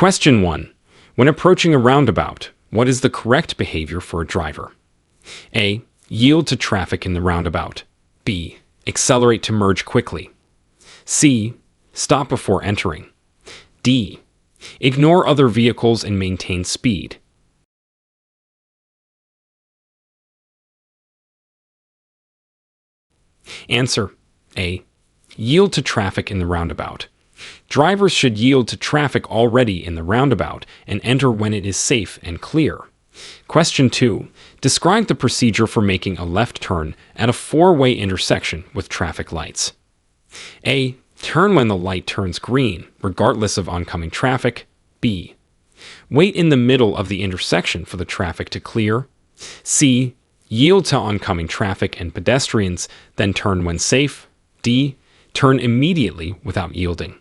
Question 1. When approaching a roundabout, what is the correct behavior for a driver? A. Yield to traffic in the roundabout. B. Accelerate to merge quickly. C. Stop before entering. D. Ignore other vehicles and maintain speed. Answer: A. Yield to traffic in the roundabout. Drivers should yield to traffic already in the roundabout and enter when it is safe and clear. Question 2. Describe the procedure for making a left turn at a four-way intersection with traffic lights. A. Turn when the light turns green, regardless of oncoming traffic. B. Wait in the middle of the intersection for the traffic to clear. C. Yield to oncoming traffic and pedestrians, then turn when safe. D. Turn immediately without yielding.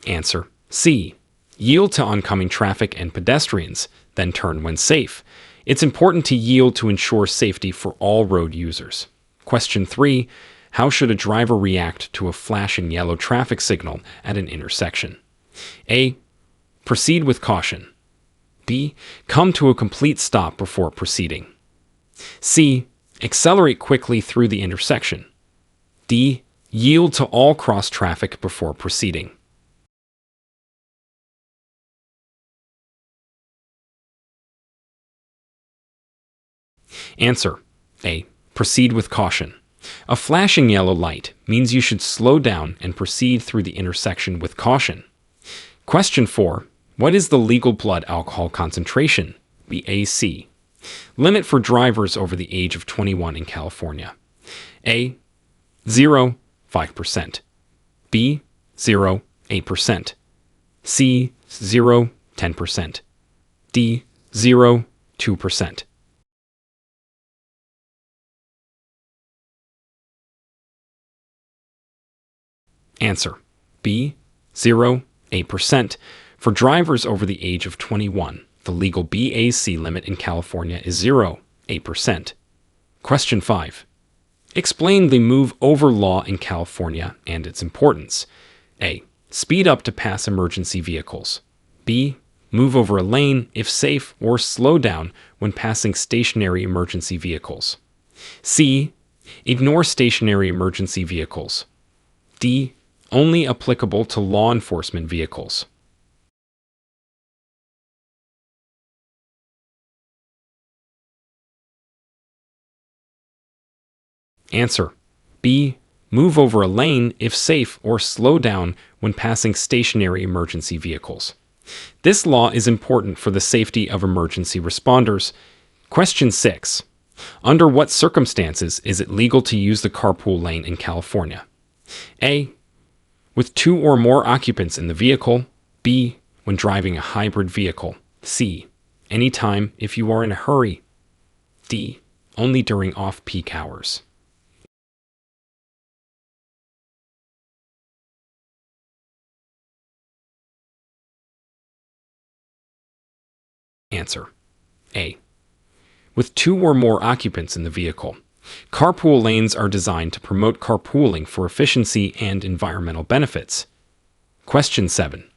Answer: C. Yield to oncoming traffic and pedestrians, then turn when safe. It's important to yield to ensure safety for all road users. Question 3. How should a driver react to a flashing yellow traffic signal at an intersection? A. Proceed with caution. B. Come to a complete stop before proceeding. C. Accelerate quickly through the intersection. D. Yield to all cross traffic before proceeding. Answer: A. Proceed with caution. A flashing yellow light means you should slow down and proceed through the intersection with caution. Question 4. What is the legal blood alcohol concentration, (BAC) limit for drivers over the age of 21 in California? A. 0, 5%. B. 0, 8%. C. 0, 10%. D. 0, 2%. Answer: B. 0, 8%. For drivers over the age of 21, the legal BAC limit in California is 0, 8%. Question 5. Explain the move over law in California and its importance. A. Speed up to pass emergency vehicles. B. Move over a lane if safe or slow down when passing stationary emergency vehicles. C. Ignore stationary emergency vehicles. D. Only applicable to law enforcement vehicles. Answer: B. Move over a lane if safe or slow down when passing stationary emergency vehicles. This law is important for the safety of emergency responders. Question 6. Under what circumstances is it legal to use the carpool lane in California? A. With 2 or more occupants in the vehicle. B. When driving a hybrid vehicle. C. Anytime if you are in a hurry. D. Only during off-peak hours. Answer: A. With 2 or more occupants in the vehicle. Carpool lanes are designed to promote carpooling for efficiency and environmental benefits. Question 7.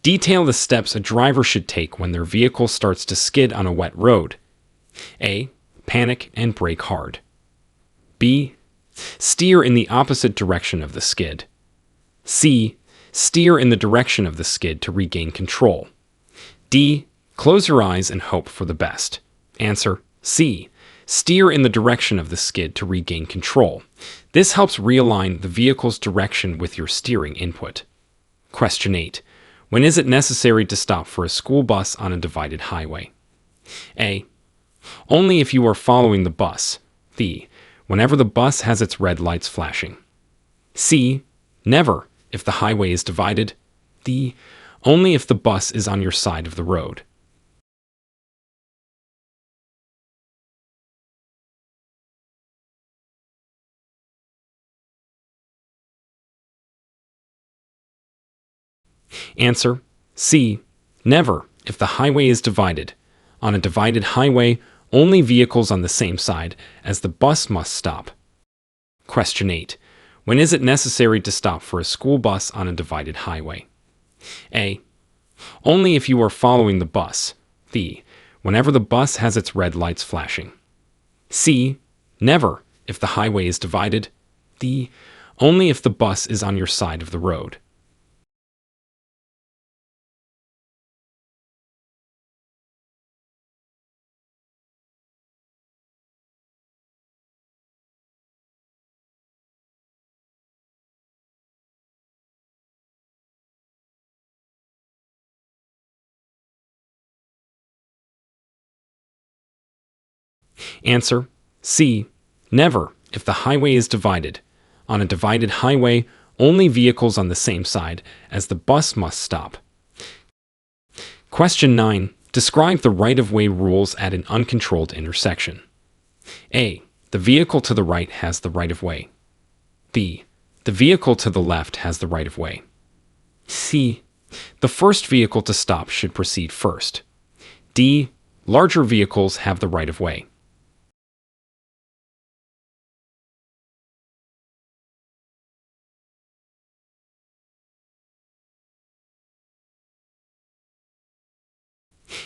Detail the steps a driver should take when their vehicle starts to skid on a wet road. A. Panic and brake hard. B. Steer in the opposite direction of the skid. C. Steer in the direction of the skid to regain control. D. Close your eyes and hope for the best. Answer: C. Steer in the direction of the skid to regain control. This helps realign the vehicle's direction with your steering input. Question 8. When is it necessary to stop for a school bus on a divided highway? A. Only if you are following the bus. B. Whenever the bus has its red lights flashing. C. Never, if the highway is divided. D. Only if the bus is on your side of the road. Answer: C. Never, if the highway is divided. On a divided highway, only vehicles on the same side as the bus must stop. Question 8. When is it necessary to stop for a school bus on a divided highway? A. Only if you are following the bus. B. Whenever the bus has its red lights flashing. C. Never, if the highway is divided. D. Only if the bus is on your side of the road. Answer: C. Never, if the highway is divided. On a divided highway, only vehicles on the same side as the bus must stop. Question 9. Describe the right-of-way rules at an uncontrolled intersection. A. The vehicle to the right has the right-of-way. B. The vehicle to the left has the right-of-way. C. The first vehicle to stop should proceed first. D. Larger vehicles have the right-of-way.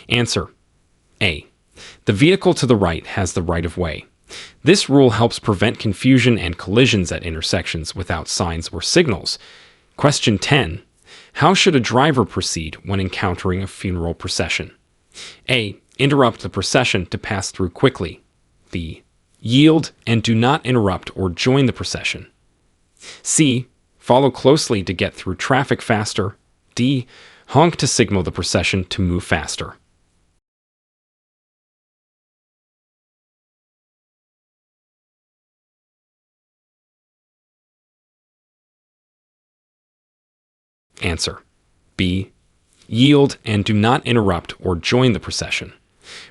Answer: A. The vehicle to the right has the right-of-way. This rule helps prevent confusion and collisions at intersections without signs or signals. Question 10. How should a driver proceed when encountering a funeral procession? A. Interrupt the procession to pass through quickly. B. Yield and do not interrupt or join the procession. C. Follow closely to get through traffic faster. D. Honk to signal the procession to move faster. Answer: B. Yield and do not interrupt or join the procession.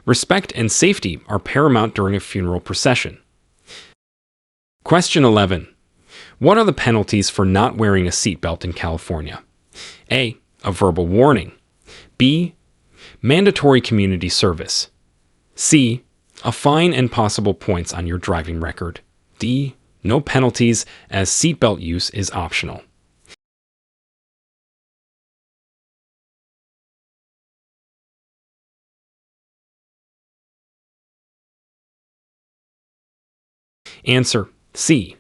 Respect and safety are paramount during a funeral procession. Question 11. What are the penalties for not wearing a seatbelt in California? A. A verbal warning. B. Mandatory community service. C. A fine and possible points on your driving record. D. No penalties, as seatbelt use is optional. Answer: C.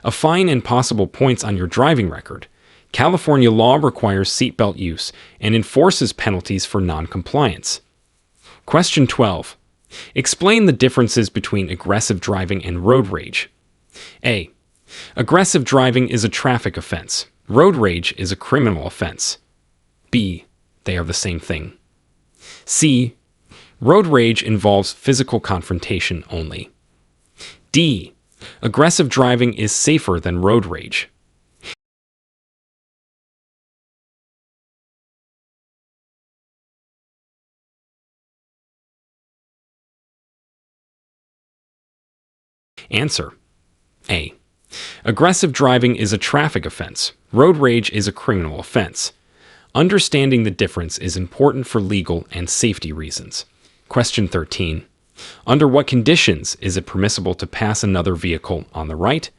A fine and possible points on your driving record. California law requires seatbelt use and enforces penalties for non-compliance. Question 12. Explain the differences between aggressive driving and road rage. A. Aggressive driving is a traffic offense. Road rage is a criminal offense. B. They are the same thing. C. Road rage involves physical confrontation only. D. Aggressive driving is safer than road rage. Answer: A. Aggressive driving is a traffic offense. Road rage is a criminal offense. Understanding the difference is important for legal and safety reasons. Question 13. Under what conditions is it permissible to pass another vehicle on the right?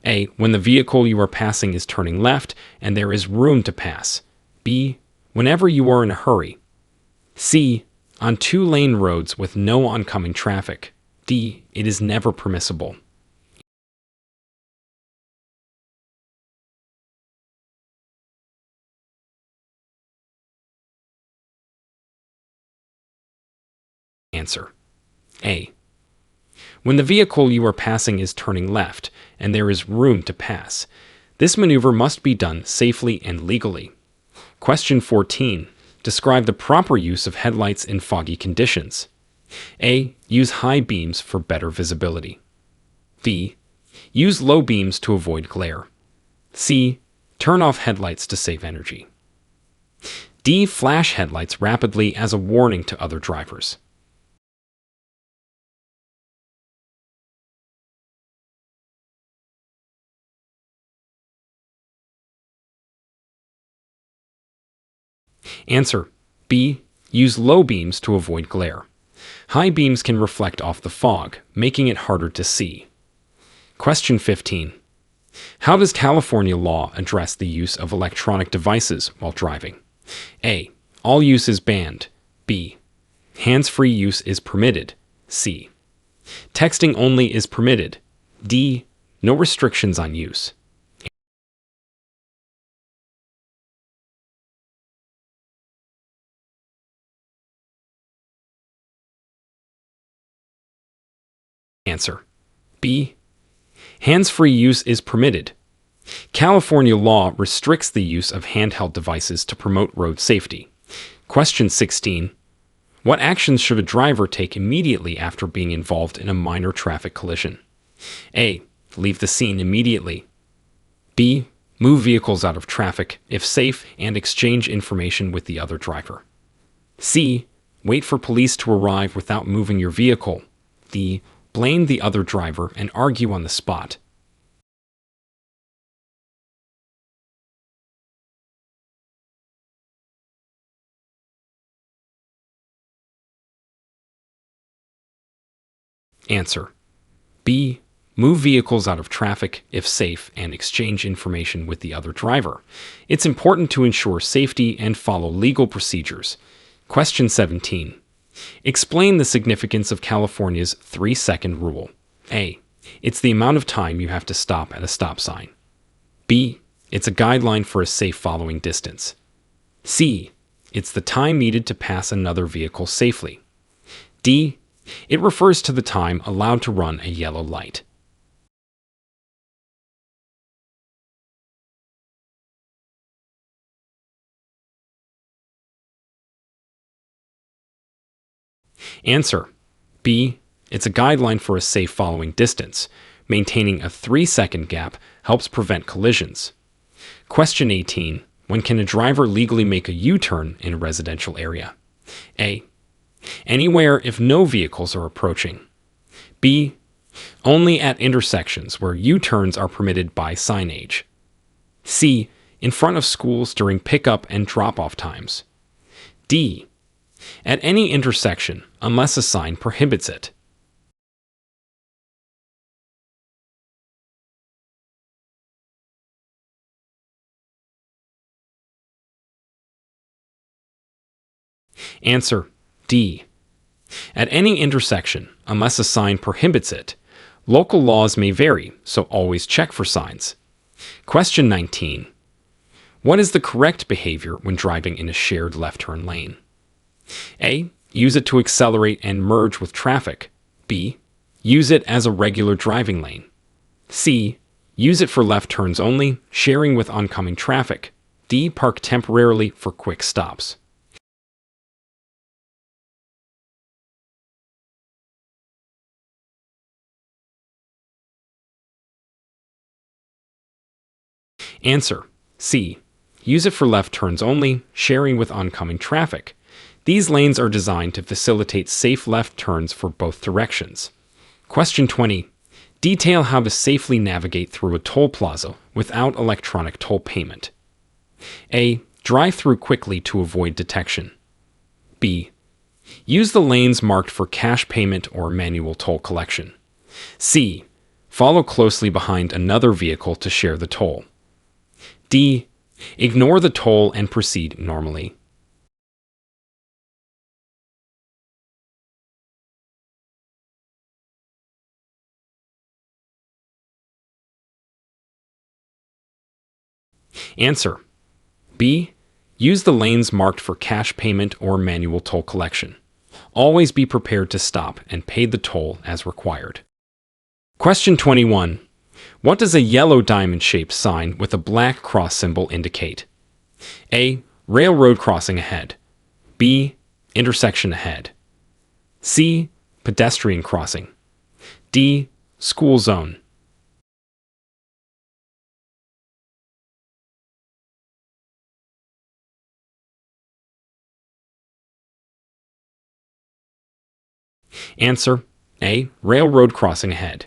A. When the vehicle you are passing is turning left and there is room to pass. B. Whenever you are in a hurry. C. On two-lane roads with no oncoming traffic. D. It is never permissible. Answer: A. When the vehicle you are passing is turning left and there is room to pass. This maneuver must be done safely and legally. Question 14. Describe the proper use of headlights in foggy conditions. A. Use high beams for better visibility. B. Use low beams to avoid glare. C. Turn off headlights to save energy. D. Flash headlights rapidly as a warning to other drivers. Answer: B. Use low beams to avoid glare. High beams can reflect off the fog, making it harder to see. Question 15. How does California law address the use of electronic devices while driving? A. All use is banned. B. Hands-free use is permitted. C. Texting only is permitted. D. No restrictions on use. Answer. B. Hands-free use is permitted. California law restricts the use of handheld devices to promote road safety. Question 16. What actions should a driver take immediately after being involved in a minor traffic collision? A. Leave the scene immediately. B. Move vehicles out of traffic, if safe, and exchange information with the other driver. C. Wait for police to arrive without moving your vehicle. D. Blame the other driver and argue on the spot. Answer. B. Move vehicles out of traffic, if safe, and exchange information with the other driver. It's important to ensure safety and follow legal procedures. Question 17. Explain the significance of California's 3-second rule. A. It's the amount of time you have to stop at a stop sign. B. It's a guideline for a safe following distance. C. It's the time needed to pass another vehicle safely. D. It refers to the time allowed to run a yellow light. Answer. B. It's a guideline for a safe following distance. Maintaining a 3-second gap helps prevent collisions. Question 18. When can a driver legally make a U-turn in a residential area? A. Anywhere if no vehicles are approaching. B. Only at intersections where U-turns are permitted by signage. C. In front of schools during pickup and drop-off times. D. At any intersection unless a sign prohibits it. Answer. D. At any intersection, unless a sign prohibits it. Local laws may vary, so always check for signs. Question 19. What is the correct behavior when driving in a shared left-turn lane? A. Use it to accelerate and merge with traffic. B. Use it as a regular driving lane. C. Use it for left turns only, sharing with oncoming traffic. D. Park temporarily for quick stops. Answer. C. Use it for left turns only, sharing with oncoming traffic. These lanes are designed to facilitate safe left turns for both directions. Question 20. Detail how to safely navigate through a toll plaza without electronic toll payment. A. Drive through quickly to avoid detection. B. Use the lanes marked for cash payment or manual toll collection. C. Follow closely behind another vehicle to share the toll. D. Ignore the toll and proceed normally. Answer. B. Use the lanes marked for cash payment or manual toll collection. Always be prepared to stop and pay the toll as required. Question 21. What does a yellow diamond-shaped sign with a black cross symbol indicate? A. Railroad crossing ahead. B. Intersection ahead. C. Pedestrian crossing. D. School zone. Answer. A. Railroad crossing ahead.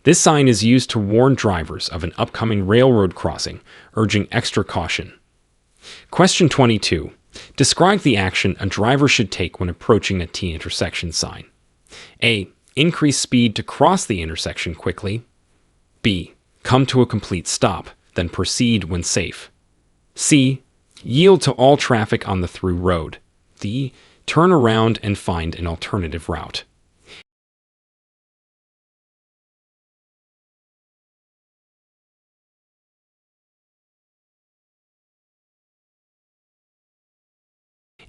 This sign is used to warn drivers of an upcoming railroad crossing, urging extra caution. Question 22. Describe the action a driver should take when approaching a T intersection sign. A. Increase speed to cross the intersection quickly. B. Come to a complete stop, then proceed when safe. C. Yield to all traffic on the through road. D. Turn around and find an alternative route.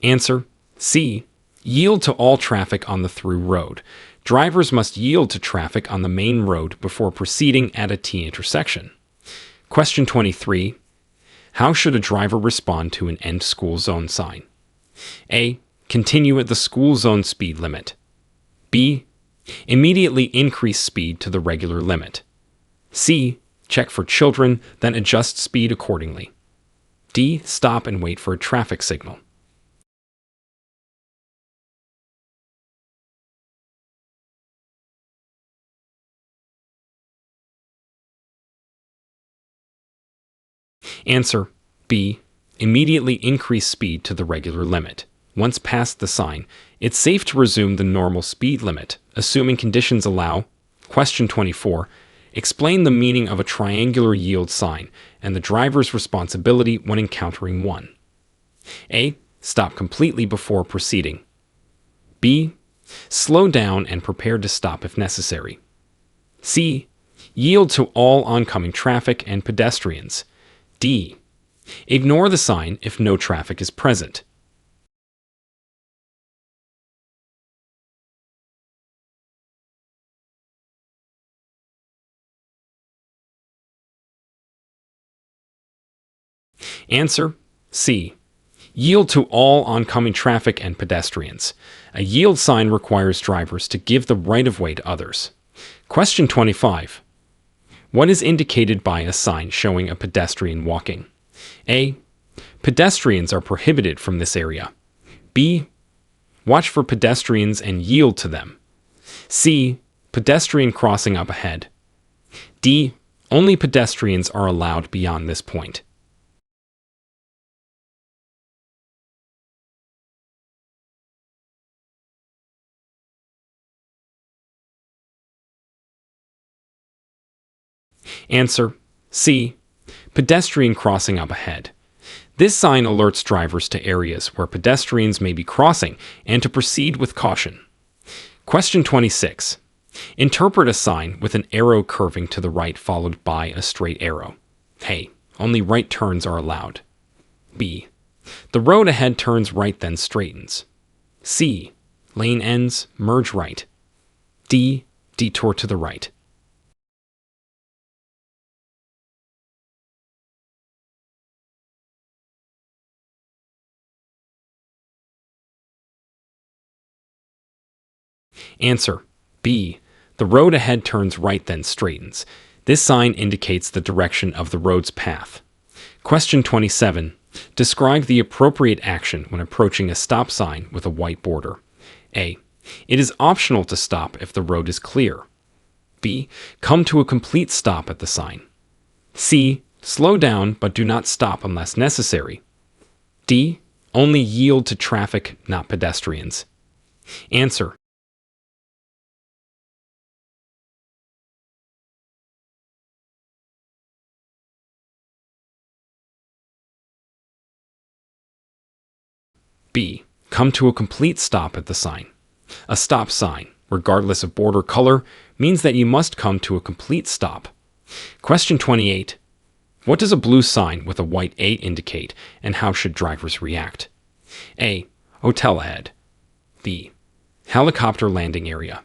Answer: C. Yield to all traffic on the through road. Drivers must yield to traffic on the main road before proceeding at a T intersection. Question 23. How should a driver respond to an end school zone sign? A. Continue at the school zone speed limit. B. Immediately increase speed to the regular limit. C. Check for children, then adjust speed accordingly. D. Stop and wait for a traffic signal. Answer: B. Immediately increase speed to the regular limit. Once past the sign, it's safe to resume the normal speed limit, assuming conditions allow. Question 24. Explain the meaning of a triangular yield sign and the driver's responsibility when encountering one. A. Stop completely before proceeding. B. Slow down and prepare to stop if necessary. C. Yield to all oncoming traffic and pedestrians. D. Ignore the sign if no traffic is present. Answer: C. Yield to all oncoming traffic and pedestrians. A yield sign requires drivers to give the right-of-way to others. Question 25. What is indicated by a sign showing a pedestrian walking? A. Pedestrians are prohibited from this area. B. Watch for pedestrians and yield to them. C. Pedestrian crossing up ahead. D. Only pedestrians are allowed beyond this point. Answer: C. Pedestrian crossing up ahead. This sign alerts drivers to areas where pedestrians may be crossing and to proceed with caution. Question 26. Interpret a sign with an arrow curving to the right followed by a straight arrow. A. Only right turns are allowed. B. The road ahead turns right then straightens. C. Lane ends, merge right. D. Detour to the right. Answer: B. The road ahead turns right then straightens. This sign indicates the direction of the road's path. Question 27. Describe the appropriate action when approaching a stop sign with a white border. A. It is optional to stop if the road is clear. B. Come to a complete stop at the sign. C. Slow down but do not stop unless necessary. D. Only yield to traffic, not pedestrians. Answer: B. Come to a complete stop at the sign. A stop sign, regardless of border color, means that you must come to a complete stop. Question 28. What does a blue sign with a white 8 indicate, and how should drivers react? A. Hotel ahead. B. Helicopter landing area.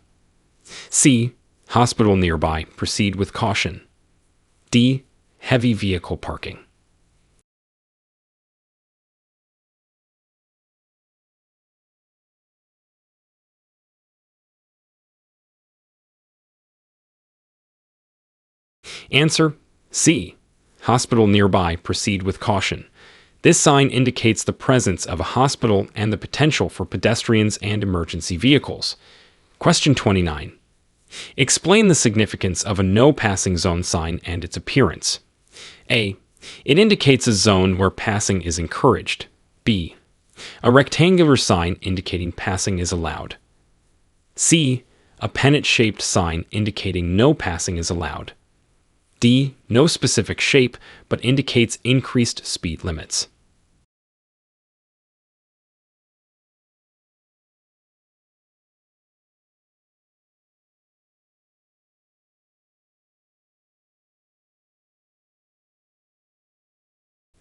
C. Hospital nearby, proceed with caution. D. Heavy vehicle parking. Answer: C. Hospital nearby, proceed with caution. This sign indicates the presence of a hospital and the potential for pedestrians and emergency vehicles. Question 29. Explain the significance of a no passing zone sign and its appearance. A. It indicates a zone where passing is encouraged. B. A rectangular sign indicating passing is allowed. C. A pennant-shaped sign indicating no passing is allowed. D. No specific shape, but indicates increased speed limits.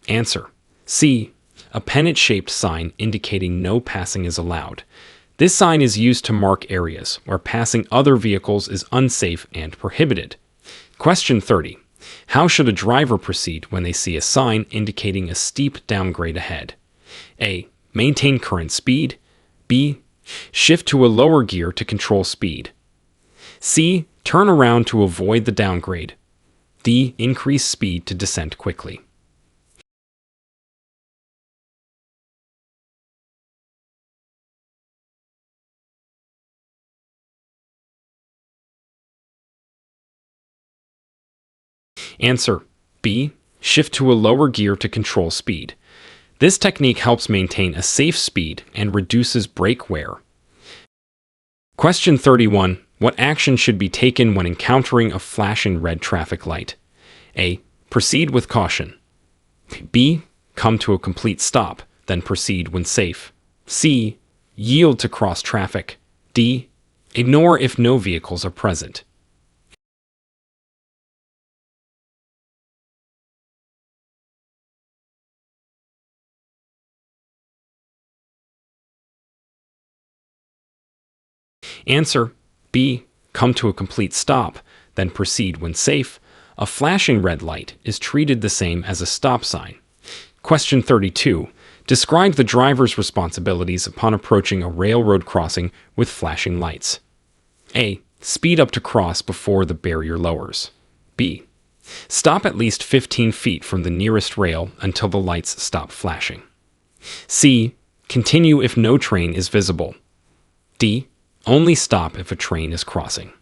Answer: C. A pennant-shaped sign indicating no passing is allowed. This sign is used to mark areas where passing other vehicles is unsafe and prohibited. Question 30. How should a driver proceed when they see a sign indicating a steep downgrade ahead? A. Maintain current speed. B. Shift to a lower gear to control speed. C. Turn around to avoid the downgrade. D. Increase speed to descend quickly. Answer: B. Shift to a lower gear to control speed. This technique helps maintain a safe speed and reduces brake wear. Question 31. What action should be taken when encountering a flashing red traffic light? A. Proceed with caution. B. Come to a complete stop, then proceed when safe. C. Yield to cross traffic. D. Ignore if no vehicles are present. Answer: B. Come to a complete stop, then proceed when safe. A flashing red light is treated the same as a stop sign. Question 32. Describe the driver's responsibilities upon approaching a railroad crossing with flashing lights. A. Speed up to cross before the barrier lowers. B. Stop at least 15 feet from the nearest rail until the lights stop flashing. C. Continue if no train is visible. D. Only stop if a train is crossing.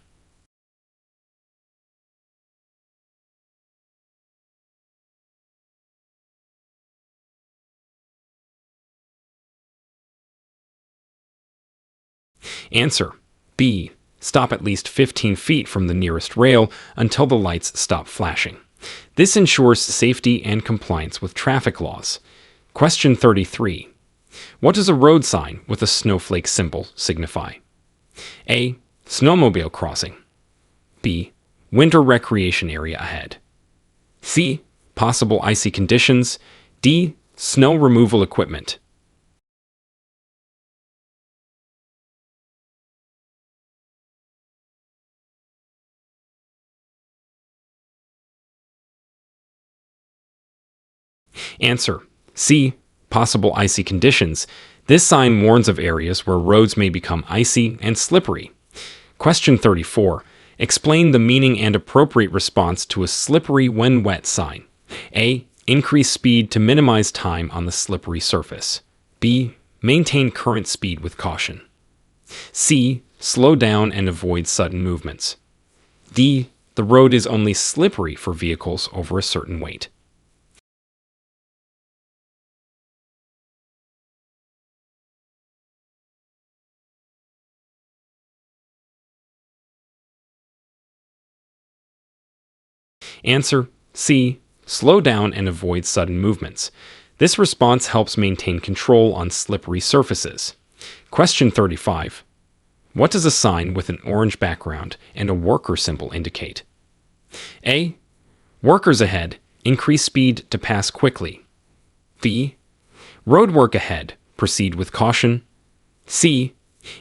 Answer: B. Stop at least 15 feet from the nearest rail until the lights stop flashing. This ensures safety and compliance with traffic laws. Question 33. What does a road sign with a snowflake symbol signify? A. Snowmobile crossing. B. Winter recreation area ahead. C. Possible icy conditions. D. Snow removal equipment. Answer: C. Possible icy conditions. This sign warns of areas where roads may become icy and slippery. Question 34. Explain the meaning and appropriate response to a slippery when wet sign. A. Increase speed to minimize time on the slippery surface. B. Maintain current speed with caution. C. Slow down and avoid sudden movements. D. The road is only slippery for vehicles over a certain weight. Answer: C. Slow down and avoid sudden movements. This response helps maintain control on slippery surfaces. Question 35. What does a sign with an orange background and a worker symbol indicate? A. Workers ahead. Increase speed to pass quickly. B. Road work ahead. Proceed with caution. C.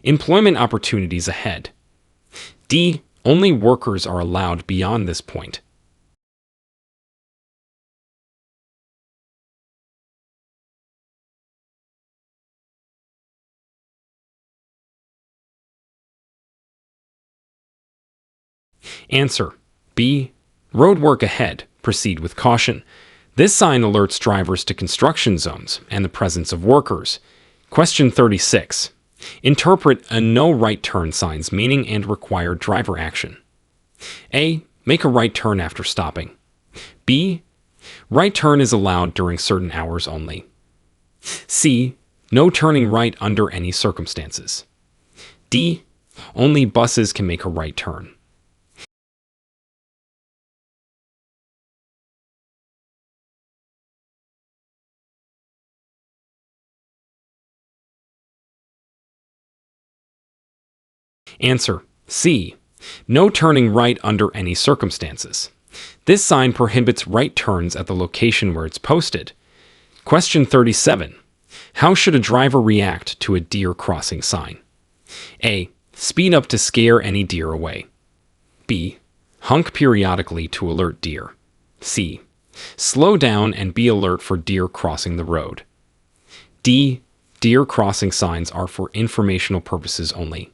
Employment opportunities ahead. D. Only workers are allowed beyond this point. Answer: B. Road work ahead. Proceed with caution. This sign alerts drivers to construction zones and the presence of workers. Question 36. Interpret a no right turn sign's meaning and require driver action. A. Make a right turn after stopping. B. Right turn is allowed during certain hours only. C. No turning right under any circumstances. D. Only buses can make a right turn. Answer C. No turning right under any circumstances. This sign prohibits right turns at the location where it's posted. Question 37. How should a driver react to a deer crossing sign? A. Speed up to scare any deer away. B. Honk periodically to alert deer. C. Slow down and be alert for deer crossing the road. D. Deer crossing signs are for informational purposes only.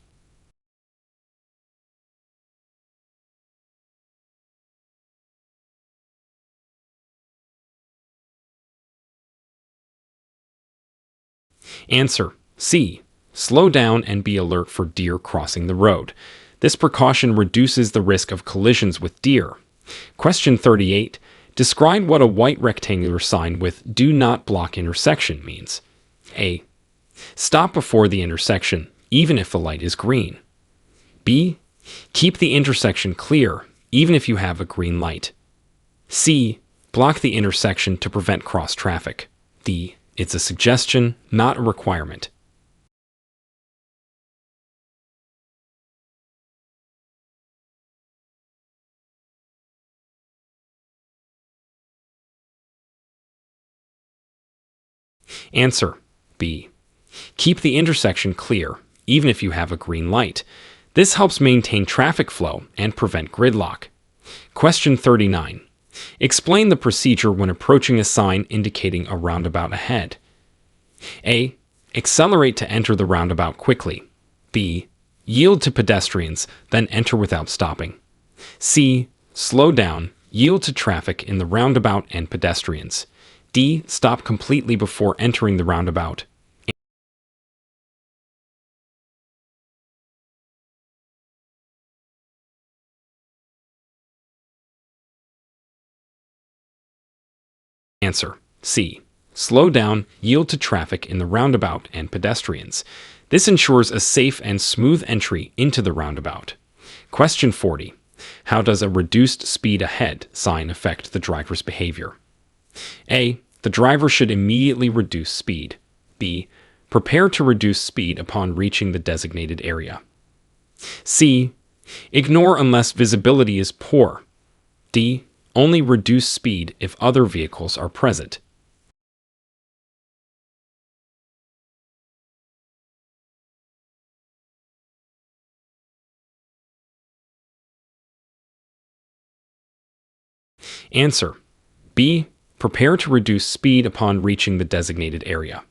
Answer C. Slow down and be alert for deer crossing the road. This precaution reduces the risk of collisions with deer. Question 38. Describe what a white rectangular sign with "Do Not Block Intersection" means. A. Stop before the intersection, even if the light is green. B. Keep the intersection clear, even if you have a green light. C. Block the intersection to prevent cross traffic. D. It's a suggestion, not a requirement. Answer B. Keep the intersection clear, even if you have a green light. This helps maintain traffic flow and prevent gridlock. Question 39. Explain the procedure when approaching a sign indicating a roundabout ahead. A. Accelerate to enter the roundabout quickly. B. Yield to pedestrians, then enter without stopping. C. Slow down, yield to traffic in the roundabout and pedestrians. D. Stop completely before entering the roundabout. Answer C. Slow down, yield to traffic in the roundabout and pedestrians. This ensures a safe and smooth entry into the roundabout. Question 40. How does a reduced speed ahead sign affect the driver's behavior? A. The driver should immediately reduce speed. B. Prepare to reduce speed upon reaching the designated area. C. Ignore unless visibility is poor. D. Only reduce speed if other vehicles are present. Answer B. Prepare to reduce speed upon reaching the designated area.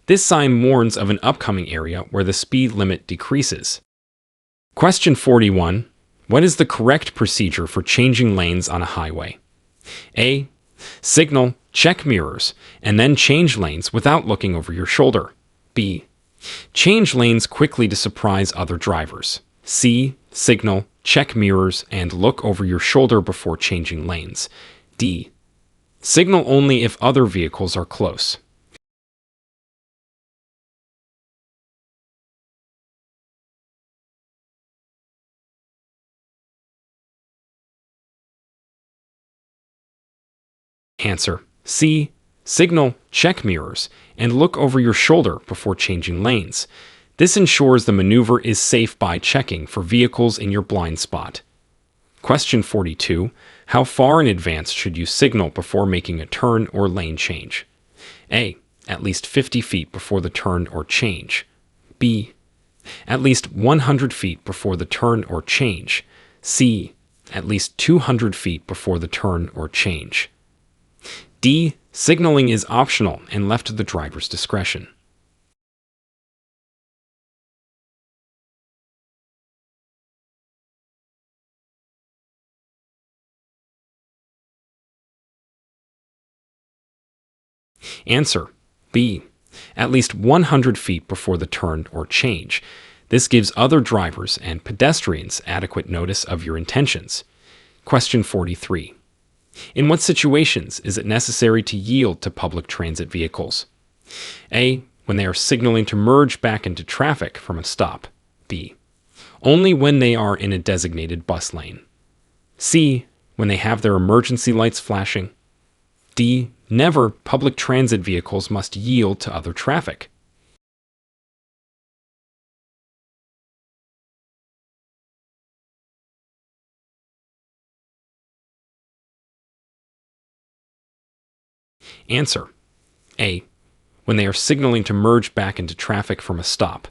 This sign warns of an upcoming area where the speed limit decreases. Question 41. What is the correct procedure for changing lanes on a highway? A. Signal, check mirrors, and then change lanes without looking over your shoulder. B. Change lanes quickly to surprise other drivers. C. Signal, check mirrors, and look over your shoulder before changing lanes. D. Signal only if other vehicles are close. Answer C. Signal, check mirrors, and look over your shoulder before changing lanes. This ensures the maneuver is safe by checking for vehicles in your blind spot. Question 42. How far in advance should you signal before making a turn or lane change? A. At least 50 feet before the turn or change. B. At least 100 feet before the turn or change. C. At least 200 feet before the turn or change. D. Signaling is optional and left to the driver's discretion. Answer B. At least 100 feet before the turn or change. This gives other drivers and pedestrians adequate notice of your intentions. Question 43. In what situations is it necessary to yield to public transit vehicles? A. When they are signaling to merge back into traffic from a stop. B. Only when they are in a designated bus lane. C. When they have their emergency lights flashing. D. Never. Public transit vehicles must yield to other traffic. Answer: A. When they are signaling to merge back into traffic from a stop.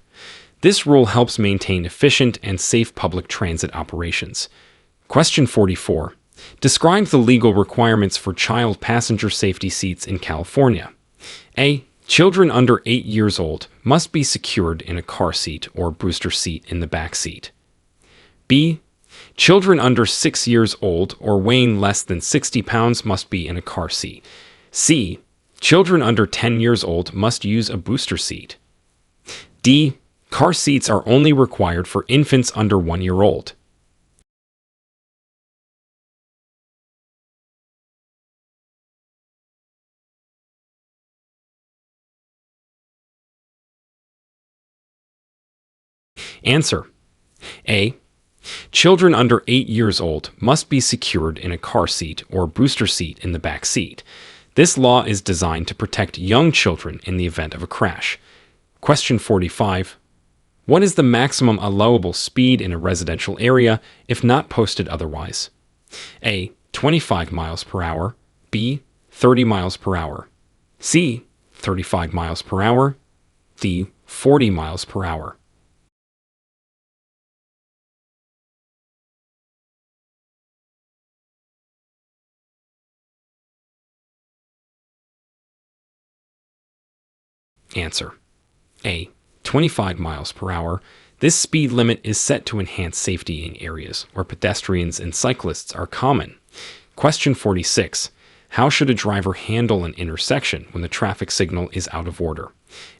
This rule helps maintain efficient and safe public transit operations. Question 44. Describe the legal requirements for child passenger safety seats in California. A. Children under 8 years old must be secured in a car seat or booster seat in the back seat. B. Children under 6 years old or weighing less than 60 pounds must be in a car seat. C. Children under 10 years old must use a booster seat. D. Car seats are only required for infants under 1 year old. Answer: A. Children under 8 years old must be secured in a car seat or booster seat in the back seat. This law is designed to protect young children in the event of a crash. Question 45. What is the maximum allowable speed in a residential area if not posted otherwise? A. 25 miles per hour. B. 30 miles per hour. C. 35 miles per hour. D. 40 miles per hour. Answer: A. 25 miles per hour. This speed limit is set to enhance safety in areas where pedestrians and cyclists are common. Question 46. How should a driver handle an intersection when the traffic signal is out of order?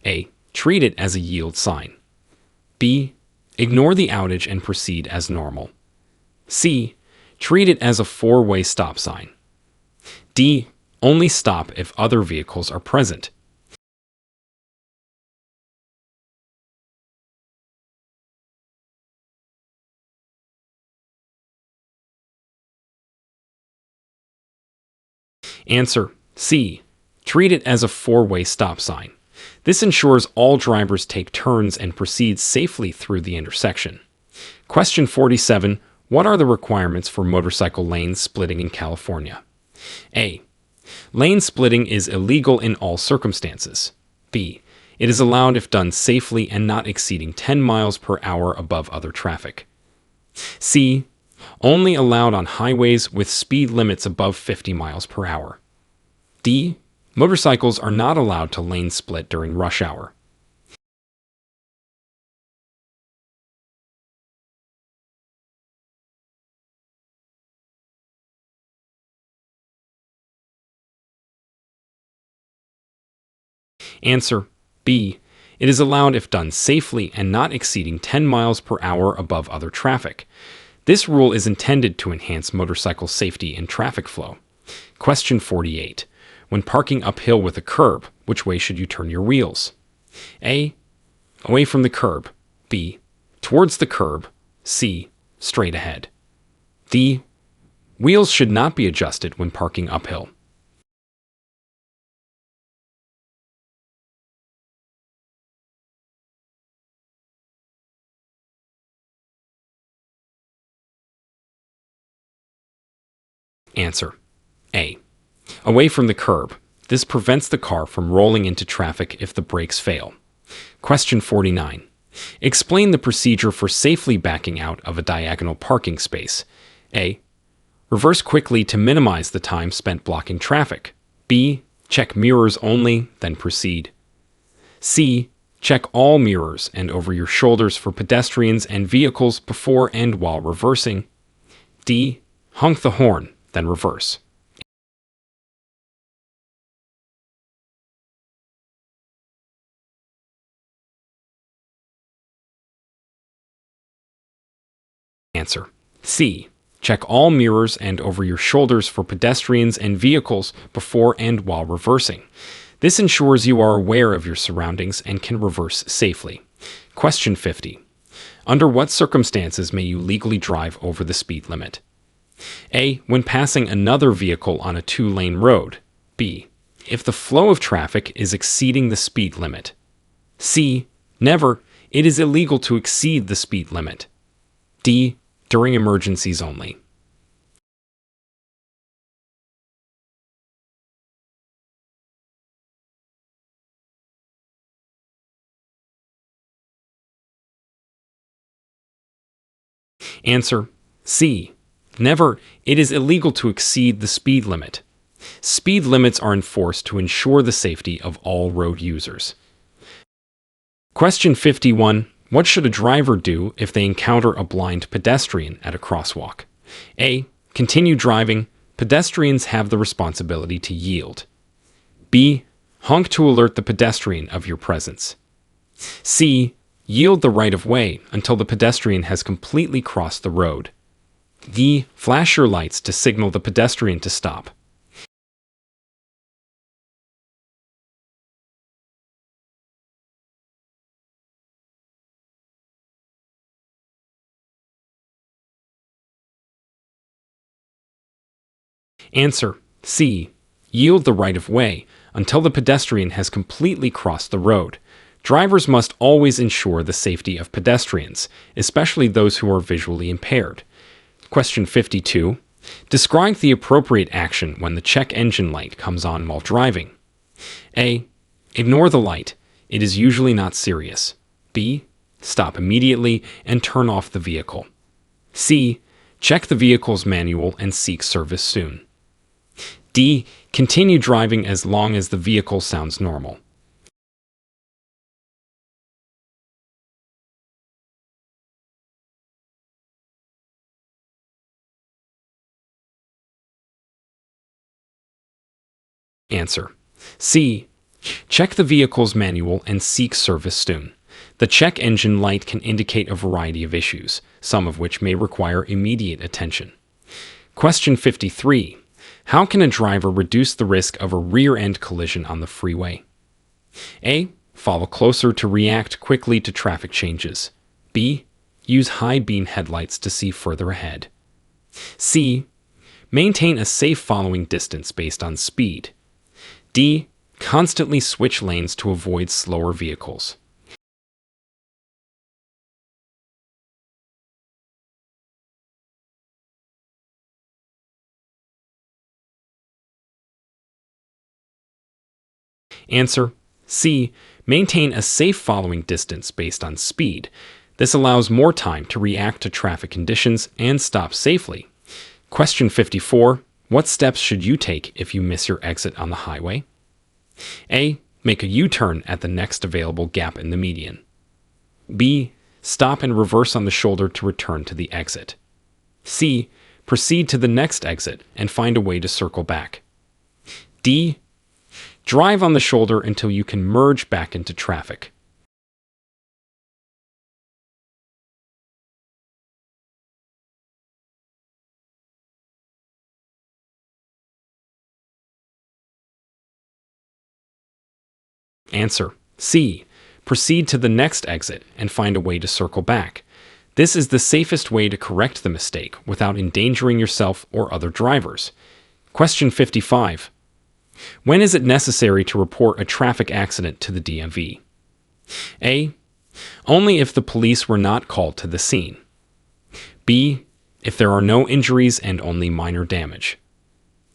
A. Treat it as a yield sign. B. Ignore the outage and proceed as normal. C. Treat it as a four-way stop sign. D. Only stop if other vehicles are present. Answer: C. Treat it as a four-way stop sign. This ensures all drivers take turns and proceed safely through the intersection. Question 47. What are the requirements for motorcycle lane splitting in California? A. Lane splitting is illegal in all circumstances. B. It is allowed if done safely and not exceeding 10 miles per hour above other traffic. C. Only allowed on highways with speed limits above 50 miles per hour. D. Motorcycles are not allowed to lane split during rush hour. Answer: B. It is allowed if done safely and not exceeding 10 miles per hour above other traffic. This rule is intended to enhance motorcycle safety and traffic flow. Question 48. When parking uphill with a curb, which way should you turn your wheels? A. Away from the curb. B. Towards the curb. C. Straight ahead. D. Wheels should not be adjusted when parking uphill. Answer: A. Away from the curb. This prevents the car from rolling into traffic if the brakes fail. Question 49. Explain the procedure for safely backing out of a diagonal parking space. A. Reverse quickly to minimize the time spent blocking traffic. B. Check mirrors only, then proceed. C. Check all mirrors and over your shoulders for pedestrians and vehicles before and while reversing. D. Honk the horn, then reverse. Answer: C. Check all mirrors and over your shoulders for pedestrians and vehicles before and while reversing. This ensures you are aware of your surroundings and can reverse safely. Question 50. Under what circumstances may you legally drive over the speed limit? A. When passing another vehicle on a two-lane road. B. If the flow of traffic is exceeding the speed limit. C. Never. It is illegal to exceed the speed limit. D. During emergencies only. Answer C. Never. It is illegal to exceed the speed limit. Speed limits are enforced to ensure the safety of all road users. Question 51. What should a driver do if they encounter a blind pedestrian at a crosswalk? A. Continue driving. Pedestrians have the responsibility to yield. B. Honk to alert the pedestrian of your presence. C. Yield the right of way until the pedestrian has completely crossed the road. D. Flash your lights to signal the pedestrian to stop. Answer C. Yield the right of way until the pedestrian has completely crossed the road. Drivers must always ensure the safety of pedestrians, especially those who are visually impaired. Question 52. Describe the appropriate action when the check engine light comes on while driving. A. Ignore the light. It is usually not serious. B. Stop immediately and turn off the vehicle. C. Check the vehicle's manual and seek service soon. D. Continue driving as long as the vehicle sounds normal. Answer C. Check the vehicle's manual and seek service soon. The check engine light can indicate a variety of issues, some of which may require immediate attention. Question 53. How can a driver reduce the risk of a rear-end collision on the freeway? A. Follow closer to react quickly to traffic changes. B. Use high-beam headlights to see further ahead. C. Maintain a safe following distance based on speed. D. Constantly switch lanes to avoid slower vehicles. Answer C. Maintain a safe following distance based on speed. This allows more time to react to traffic conditions and stop safely. Question 54. What steps should you take if you miss your exit on the highway? A. Make a U-turn at the next available gap in the median. B. Stop and reverse on the shoulder to return to the exit. C. Proceed to the next exit and find a way to circle back. D. Drive on the shoulder until you can merge back into traffic. Answer C. Proceed to the next exit and find a way to circle back. This is the safest way to correct the mistake without endangering yourself or other drivers. Question 55. When is it necessary to report a traffic accident to the DMV? A. Only if the police were not called to the scene. B. If there are no injuries and only minor damage.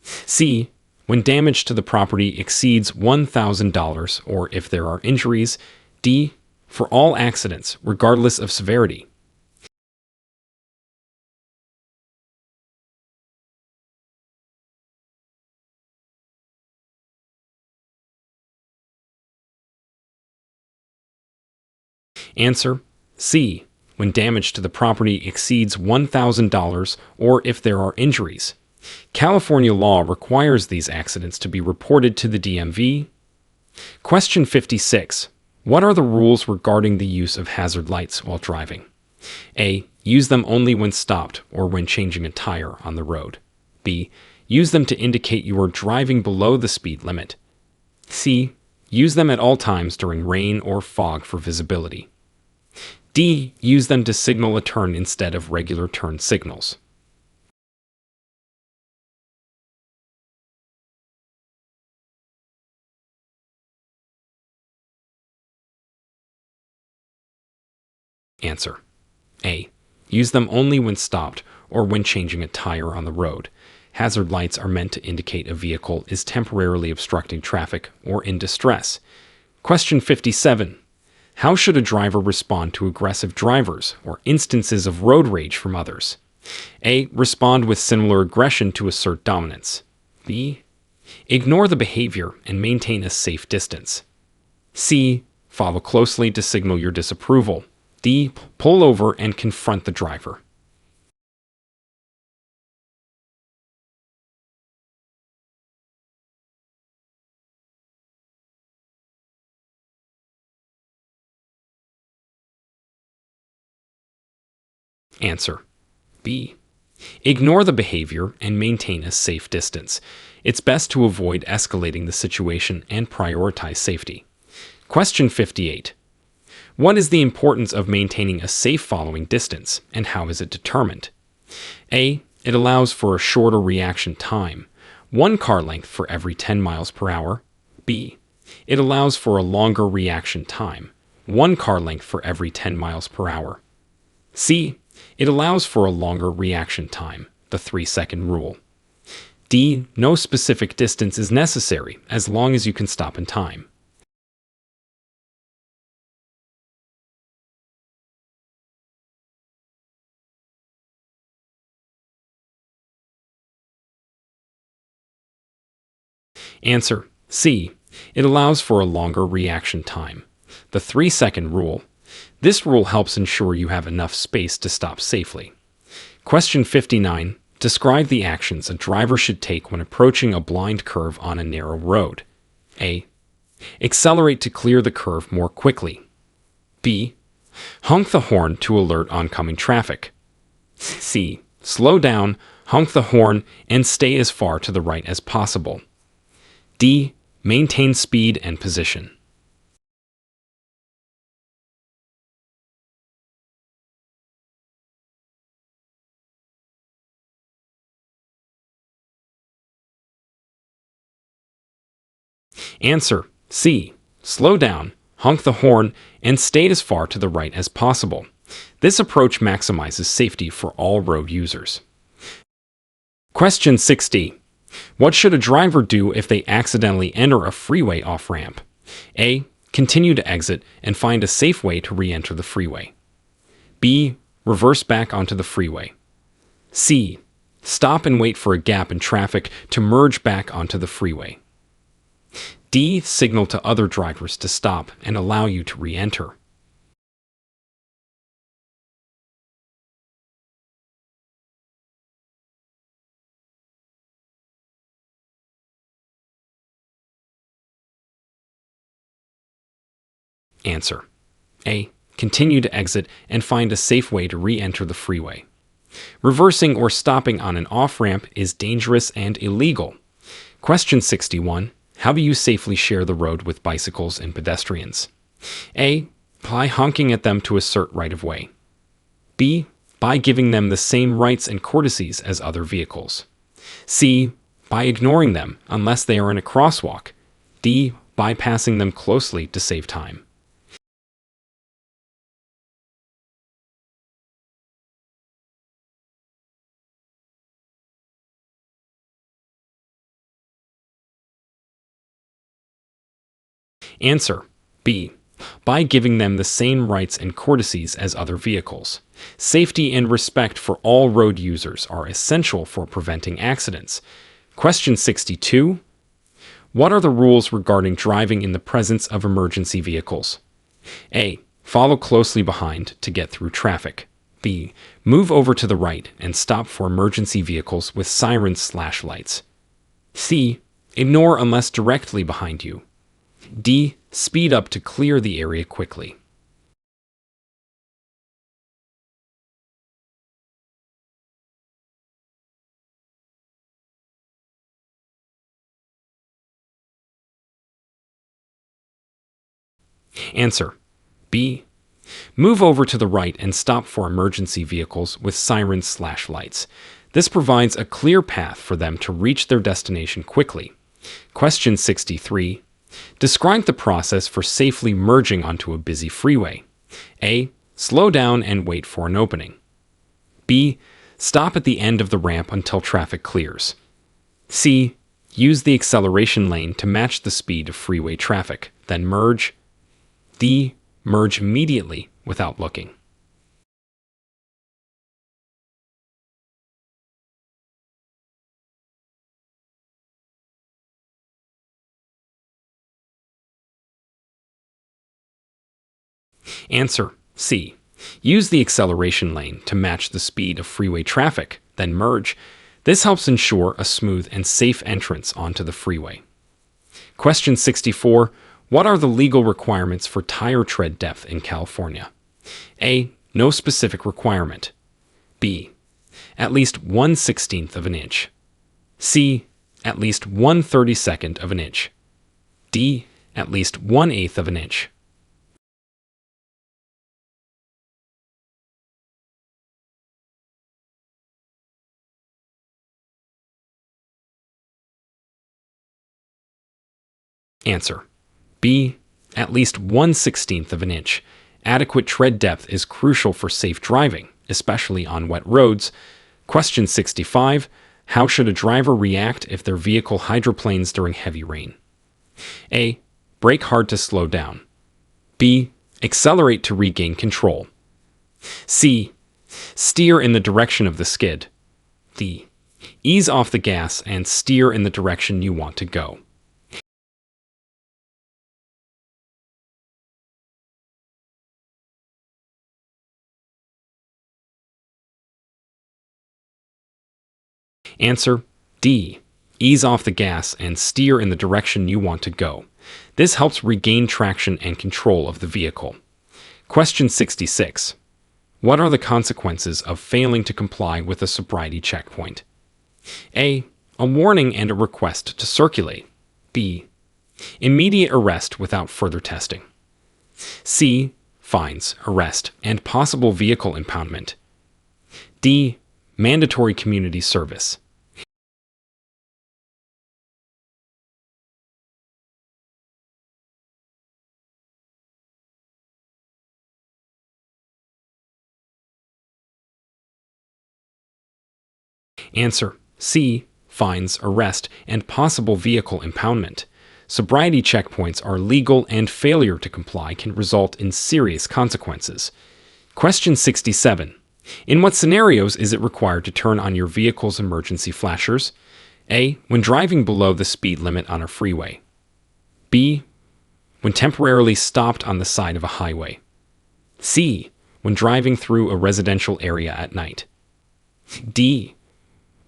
C. When damage to the property exceeds $1,000 or if there are injuries. D. For all accidents, regardless of severity. Answer C. When damage to the property exceeds $1,000 or if there are injuries. California law requires these accidents to be reported to the DMV. Question 56. What are the rules regarding the use of hazard lights while driving? A. Use them only when stopped or when changing a tire on the road. B. Use them to indicate you are driving below the speed limit. C. Use them at all times during rain or fog for visibility. D. Use them to signal a turn instead of regular turn signals. Answer A. Use them only when stopped or when changing a tire on the road. Hazard lights are meant to indicate a vehicle is temporarily obstructing traffic or in distress. Question 57. How should a driver respond to aggressive drivers or instances of road rage from others? A. Respond with similar aggression to assert dominance. B. Ignore the behavior and maintain a safe distance. C. Follow closely to signal your disapproval. D. Pull over and confront the driver. Answer: B. Ignore the behavior and maintain a safe distance. It's best to avoid escalating the situation and prioritize safety. Question 58. What is the importance of maintaining a safe following distance, and how is it determined? A. It allows for a shorter reaction time, 1 car length for every 10 miles per hour. B. It allows for a longer reaction time, 1 car length for every 10 miles per hour. C. It allows for a longer reaction time, the 3-second rule. D. No specific distance is necessary as long as you can stop in time. Answer: C. It allows for a longer reaction time, the 3-second rule. This rule helps ensure you have enough space to stop safely. Question 59. Describe the actions a driver should take when approaching a blind curve on a narrow road. A. Accelerate to clear the curve more quickly. B. Honk the horn to alert oncoming traffic. C. Slow down, honk the horn, and stay as far to the right as possible. D. Maintain speed and position. Answer: C. Slow down, honk the horn, and stay as far to the right as possible. This approach maximizes safety for all road users. Question 60. What should a driver do if they accidentally enter a freeway off-ramp? A. Continue to exit and find a safe way to re-enter the freeway. B. Reverse back onto the freeway. C. Stop and wait for a gap in traffic to merge back onto the freeway. D. Signal to other drivers to stop and allow you to re-enter. Answer: A. Continue to exit and find a safe way to re-enter the freeway. Reversing or stopping on an off-ramp is dangerous and illegal. Question 61. How do you safely share the road with bicycles and pedestrians? A. By honking at them to assert right-of-way. B. By giving them the same rights and courtesies as other vehicles. C. By ignoring them unless they are in a crosswalk. D. By passing them closely to save time. Answer: B. By giving them the same rights and courtesies as other vehicles. Safety and respect for all road users are essential for preventing accidents. Question 62. What are the rules regarding driving in the presence of emergency vehicles? A. Follow closely behind to get through traffic. B. Move over to the right and stop for emergency vehicles with sirens/lights. C. Ignore unless directly behind you. D. Speed up to clear the area quickly. Answer: B. Move over to the right and stop for emergency vehicles with sirens/lights. This provides a clear path for them to reach their destination quickly. Question 63. Describe the process for safely merging onto a busy freeway. A. Slow down and wait for an opening. B. Stop at the end of the ramp until traffic clears. C. Use the acceleration lane to match the speed of freeway traffic, then merge. D. Merge immediately without looking. Answer C. Use the acceleration lane to match the speed of freeway traffic, then merge. This helps ensure a smooth and safe entrance onto the freeway. Question 64. What are the legal requirements for tire tread depth in California? A. No specific requirement. B. At least 1/16 of an inch. C. At least 1/32 of an inch. D. At least 1/8 of an inch. Answer B. At least 1/16 of an inch. Adequate tread depth is crucial for safe driving, especially on wet roads. Question 65. How should a driver react if their vehicle hydroplanes during heavy rain? A. Brake hard to slow down. B. Accelerate to regain control. C. Steer in the direction of the skid. D. Ease off the gas and steer in the direction you want to go. Answer D. Ease off the gas and steer in the direction you want to go. This helps regain traction and control of the vehicle. Question 66. What are the consequences of failing to comply with a sobriety checkpoint? A. A warning and a request to circulate. B. Immediate arrest without further testing. C. Fines, arrest, and possible vehicle impoundment. D. Mandatory community service. Answer C. Fines, arrest, and possible vehicle impoundment. Sobriety checkpoints are legal and failure to comply can result in serious consequences. Question 67. In what scenarios is it required to turn on your vehicle's emergency flashers? A. When driving below the speed limit on a freeway. B. When temporarily stopped on the side of a highway. C. When driving through a residential area at night. D.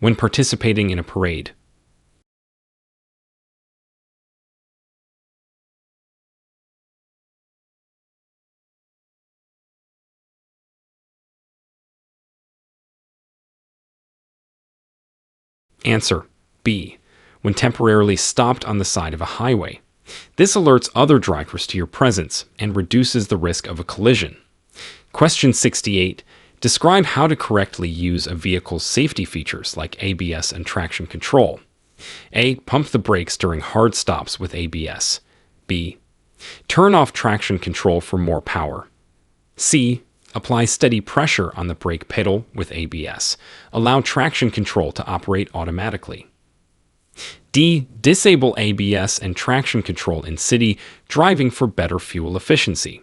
When participating in a parade. Answer B. When temporarily stopped on the side of a highway. This alerts other drivers to your presence and reduces the risk of a collision. Question 68. Describe how to correctly use a vehicle's safety features like ABS and traction control. A. Pump the brakes during hard stops with ABS. B. Turn off traction control for more power. C. Apply steady pressure on the brake pedal with ABS. Allow traction control to operate automatically. D. Disable ABS and traction control in city driving for better fuel efficiency.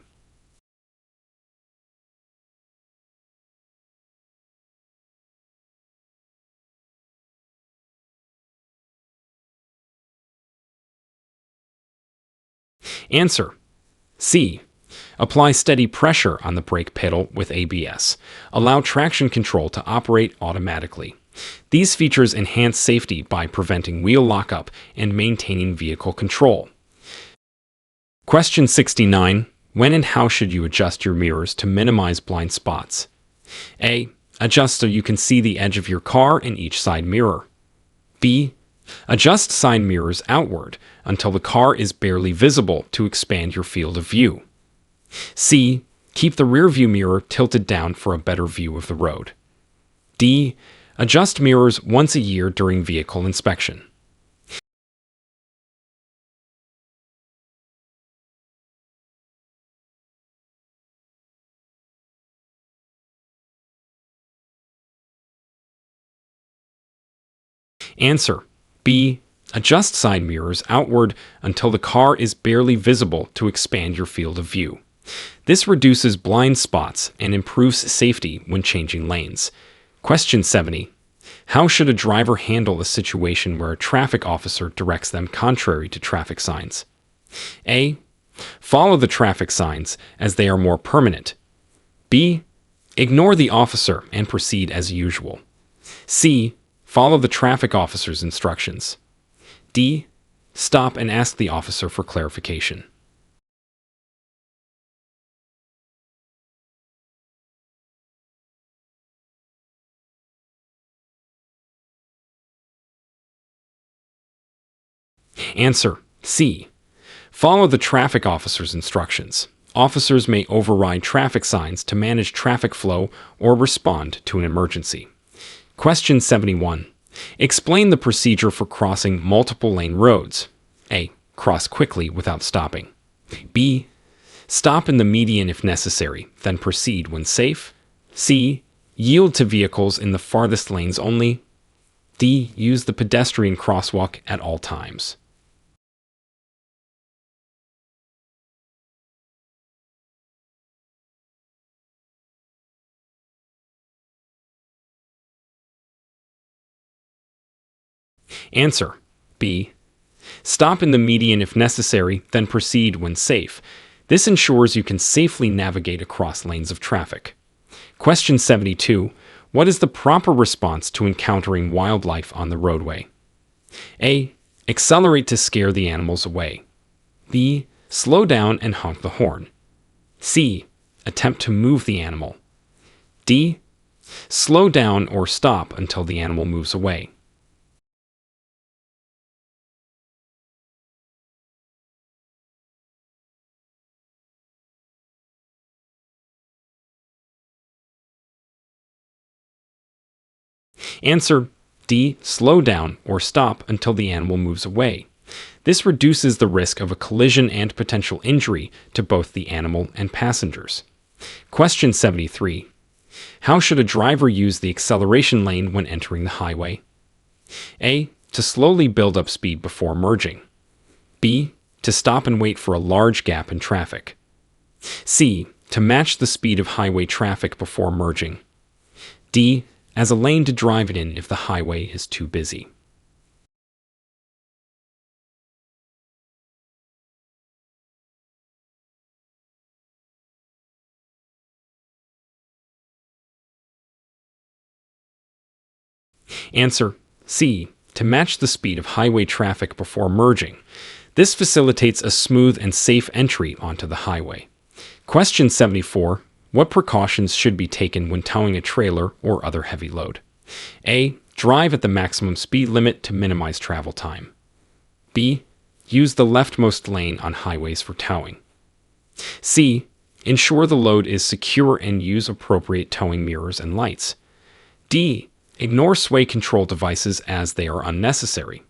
Answer C. Apply steady pressure on the brake pedal with ABS. Allow traction control to operate automatically. These features enhance safety by preventing wheel lockup and maintaining vehicle control. Question 69. When and how should you adjust your mirrors to minimize blind spots? A. Adjust so you can see the edge of your car in each side mirror. B. Adjust side mirrors outward until the car is barely visible to expand your field of view. C. Keep the rear view mirror tilted down for a better view of the road. D. Adjust mirrors once a year during vehicle inspection. Answer B. Adjust side mirrors outward until the car is barely visible to expand your field of view. This reduces blind spots and improves safety when changing lanes. Question 70. How should a driver handle a situation where a traffic officer directs them contrary to traffic signs? A. Follow the traffic signs as they are more permanent. B. Ignore the officer and proceed as usual. C. Follow the traffic officer's instructions. D. Stop and ask the officer for clarification. Answer: C. Follow the traffic officer's instructions. Officers may override traffic signs to manage traffic flow or respond to an emergency. Question 71. Explain the procedure for crossing multiple lane roads. A. Cross quickly without stopping. B. Stop in the median if necessary, then proceed when safe. C. Yield to vehicles in the farthest lanes only. D. Use the pedestrian crosswalk at all times. Answer: B. Stop in the median if necessary, then proceed when safe. This ensures you can safely navigate across lanes of traffic. Question 72. What is the proper response to encountering wildlife on the roadway? A. Accelerate to scare the animals away. B. Slow down and honk the horn. C. Attempt to move the animal. D. Slow down or stop until the animal moves away. Answer: D. Slow down or stop until the animal moves away. This reduces the risk of a collision and potential injury to both the animal and passengers. Question 73. How should a driver use the acceleration lane when entering the highway? A. To slowly build up speed before merging. B. To stop and wait for a large gap in traffic. C. To match the speed of highway traffic before merging. D. As a lane to drive it in if the highway is too busy. Answer: C. To match the speed of highway traffic before merging. This facilitates a smooth and safe entry onto the highway. Question 74. What precautions should be taken when towing a trailer or other heavy load? A. Drive at the maximum speed limit to minimize travel time. B. Use the leftmost lane on highways for towing. C. Ensure the load is secure and use appropriate towing mirrors and lights. D. Ignore sway control devices as they are unnecessary.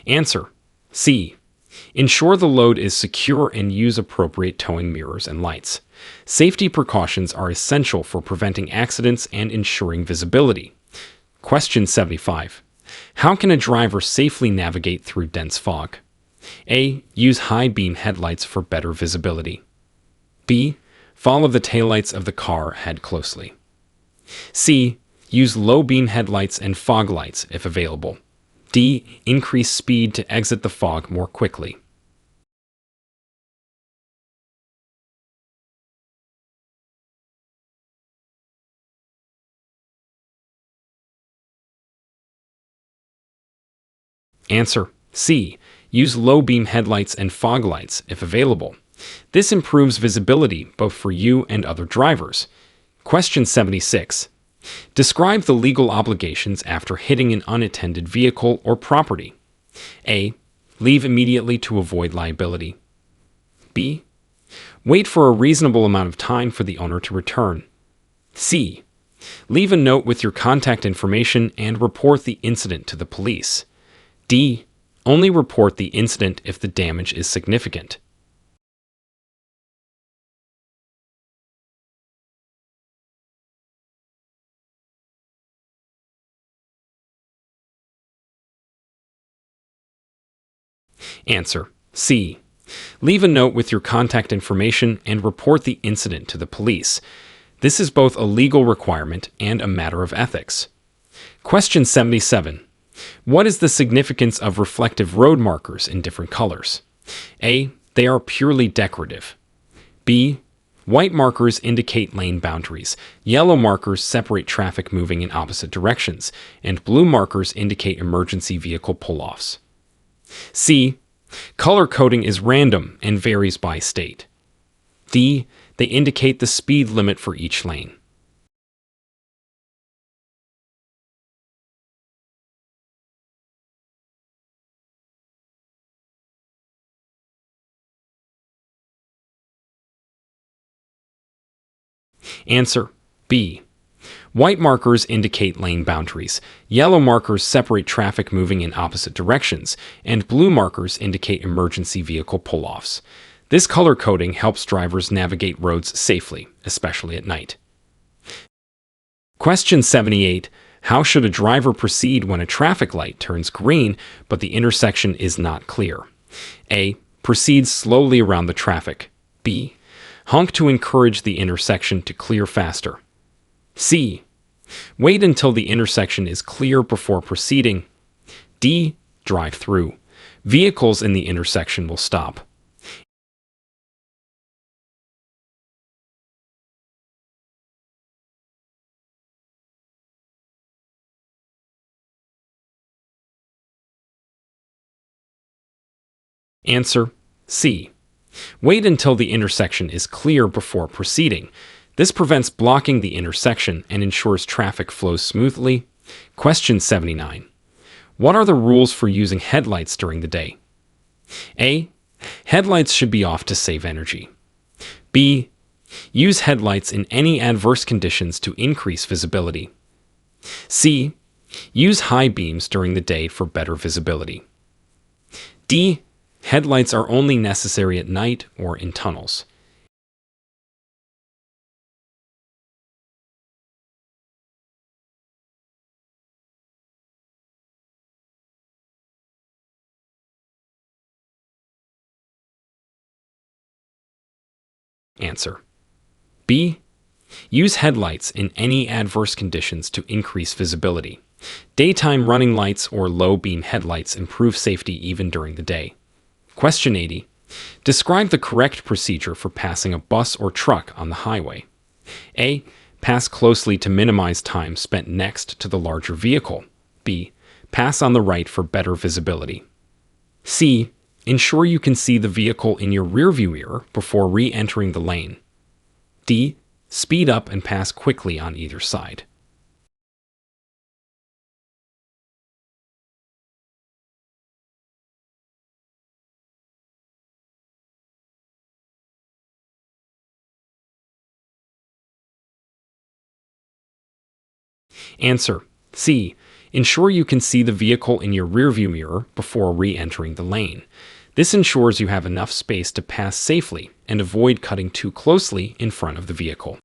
Answer: C. Ensure the load is secure and use appropriate towing mirrors and lights. Safety precautions are essential for preventing accidents and ensuring visibility. Question 75. How can a driver safely navigate through dense fog? A. Use high beam headlights for better visibility. B. Follow the taillights of the car ahead closely. C. Use low beam headlights and fog lights if available. D. Increase speed to exit the fog more quickly. Answer: C. Use low beam headlights and fog lights if available. This improves visibility both for you and other drivers. Question 76. Describe the legal obligations after hitting an unattended vehicle or property. A. Leave immediately to avoid liability. B. Wait for a reasonable amount of time for the owner to return. C. Leave a note with your contact information and report the incident to the police. D. Only report the incident if the damage is significant. Answer: C. Leave a note with your contact information and report the incident to the police. This is both a legal requirement and a matter of ethics. Question 77. What is the significance of reflective road markers in different colors? A. They are purely decorative. B. White markers indicate lane boundaries, yellow markers separate traffic moving in opposite directions, and blue markers indicate emergency vehicle pull-offs. C. Color coding is random and varies by state. D. They indicate the speed limit for each lane. Answer: B. White markers indicate lane boundaries, yellow markers separate traffic moving in opposite directions, and blue markers indicate emergency vehicle pull-offs. This color coding helps drivers navigate roads safely, especially at night. Question 78. How should a driver proceed when a traffic light turns green but the intersection is not clear? A. Proceed slowly around the traffic. B. Honk to encourage the intersection to clear faster. C. Wait until the intersection is clear before proceeding. D. Drive through. Vehicles in the intersection will stop. Answer: C. Wait until the intersection is clear before proceeding. This prevents blocking the intersection and ensures traffic flows smoothly. Question 79. What are the rules for using headlights during the day? A. Headlights should be off to save energy. B. Use headlights in any adverse conditions to increase visibility. C. Use high beams during the day for better visibility. D. Headlights are only necessary at night or in tunnels. Answer: B. Use headlights in any adverse conditions to increase visibility. Daytime running lights or low beam headlights improve safety even during the day. Question 80. Describe the correct procedure for passing a bus or truck on the highway. A. Pass closely to minimize time spent next to the larger vehicle. B. Pass on the right for better visibility. C. Ensure you can see the vehicle in your rearview mirror before re-entering the lane. D. Speed up and pass quickly on either side. Answer: C. Ensure you can see the vehicle in your rearview mirror before re-entering the lane. This ensures you have enough space to pass safely and avoid cutting too closely in front of the vehicle.